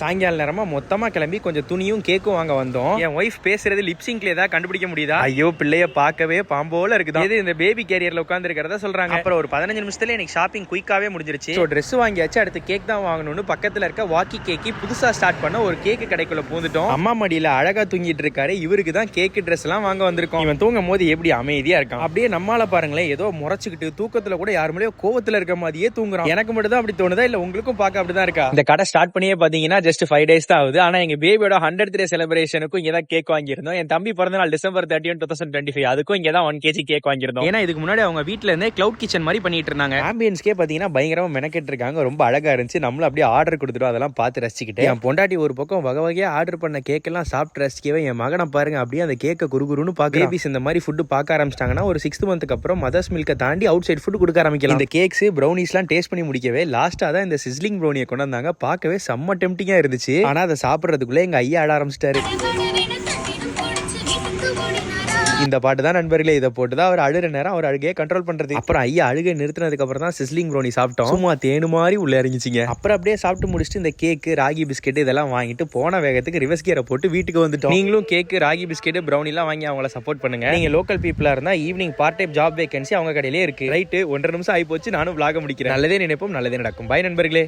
சாயங்கால நேரமா மொத்தமா கிளம்பி கொஞ்சம் துணியும் கேக்கும் வாங்க வந்தோம். என் ஒய்ஃப் பேசுறது லிப்சிங்ல ஏதாவது கண்டுபிடிக்க முடியுதா? ஐயோ பிள்ளைய பார்க்கவே பாம்போல இருக்குது. இது இந்த பேபி கேரியர்ல உட்கார்ந்து இருக்கிறதா சொல்றாங்க. அப்புறம் ஒரு 15 நிமிஷத்துல எனக்கு ஷாப்பிங் குயிக்காவே முடிஞ்சிருச்சு. ஸோ ட்ரெஸ் வாங்கியாச்சு, அடுத்து கேக் தான் வாங்கணும்னு பக்கத்துல இருக்க வாக்கி கேக்கி புதுசா ஸ்டார்ட் பண்ண ஒரு கேக்கு கடைக்குள்ள பூந்துட்டோம். அம்மா மடியில அழகா தூங்கிட்டு இருக்காரு. இவருக்கு தான் கேக்கு ட்ரெஸ் எல்லாம் வாங்க வந்திருக்கோம். இவன் தூங்கும் போது எப்படி அமைதியா இருக்கான். அப்படியே நம்மால பாருங்களேன், ஏதோ முறைச்சுக்கிட்டு தூக்கத்துல கூட யாருமே கோவத்துல இருக்க மாதிரியே தூங்குறான். எனக்கு மட்டும் தான் அப்படி தோணுதா இல்ல உங்களுக்கும் பார்க்க அப்படிதான் இருக்கா? இந்த கடை ஸ்டார்ட் பண்ணியே பாத்தீங்கன்னா ஜஸ்ட் 5 days தான் ஆகுது. ஆனா எங்க பேபியோட 100th டே செலிப்ரேஷனுக்கும் இங்க தான் கேக் வாங்கியிருந்தோம். என் தம்பி பிறந்த நாள் December 31, 2025. அதுக்கும் இங்க தான் 1 kg கேக் வாங்கியிருந்தோம். ஏன்னா இதுக்கு முன்னாடி அவங்க வீட்ல இருந்தே கிளவுட் கிச்சன் மாதிரி பண்ணிட்டு இருந்தாங்க. ஆம்பியன்ஸ்க்கே பாத்தீங்கன்னா பயங்கரமா மெனக்கெட்டு இருக்காங்க. ரொம்ப அழகா இருந்துச்சு. நம்மளும் அப்படியே ஆர்டர் கொடுத்துட்டோம். அதெல்லாம் பார்த்து ரசிச்சுக்கிட்டு என் பொண்டாட்டி ஒரு பக்கம் வகை வகையா ஆர்டர் பண்ண கேக் எல்லாம் சாப்பிட்டு ரசிக்கவே என் மகனை பாருங்க அப்படியே அந்த கேக்க குறுகுறுன்னு பாக்க. பேபிஸ் இந்த மாதிரி ஃபுட் பார்க்க ஆரம்பிச்சிட்டாங்கன்னா ஒரு 6th மந்த்க்கு அப்புறம் மதர்ஸ் மில்கை தாண்டி அவுட் சைட் ஃபுட் கொடுக்க ஆரம்பிக்கலாம். இந்த கேக்ஸ் ப்ரௌனிஸ் எல்லாம் டேஸ்ட் பண்ணி முடிக்கவே லாஸ்டா தான் இந்த சிஸ்லிங் ப்ரௌனியை கொண்டு வந்தாங்க. பார்க்கவே செம்ம டெம்டிங்கா இருந்துச்சு. ஆனா அதை சாப்பிடுறதுக்குள்ள எங்க ஐயா ஆட ஆரம்பிச்சிட்டாரு. இந்த பாட்டு தான் நண்பர்களே. இதை போட்டுதான் அவர் அழுகிற நேரம் அவர் அழுகையை கண்ட்ரோல் பண்றது. அப்புறம் ஐயா அழுகை நிறுத்தினதுக்கு அப்புறம் தான் சிஸ்லிங் ப்ரௌனி சாப்பிட்டோம். சும்மா தேனு மாதிரி உள்ள இறங்கிச்சிங்க. அப்புறம் அப்படியே சாப்பிட்டு முடிச்சுட்டு இந்த கேக்கு ராகி பிஸ்கெட் இதெல்லாம் வாங்கிட்டு போன வேகத்துக்கு ரிவர்ஸ் கியரை போட்டு வீட்டுக்கு வந்துட்டோம். நீங்களும் கேக்கு ராகி பிஸ்கெட் ப்ரௌனி எல்லாம் வாங்கி அவங்கள சப்போர்ட் பண்ணுங்க. நீங்க லோக்கல் பீப்புளா இருந்தா evening part time job vacancy அவங்க கடையிலே இருக்கு. ரைட்டு 1.5 நிமிஷம் ஆகி போச்சு. நானும் vlog முடிக்கிறேன். நல்லதே நினைப்போம், நல்லதே நடக்கும். பை நண்பர்களே.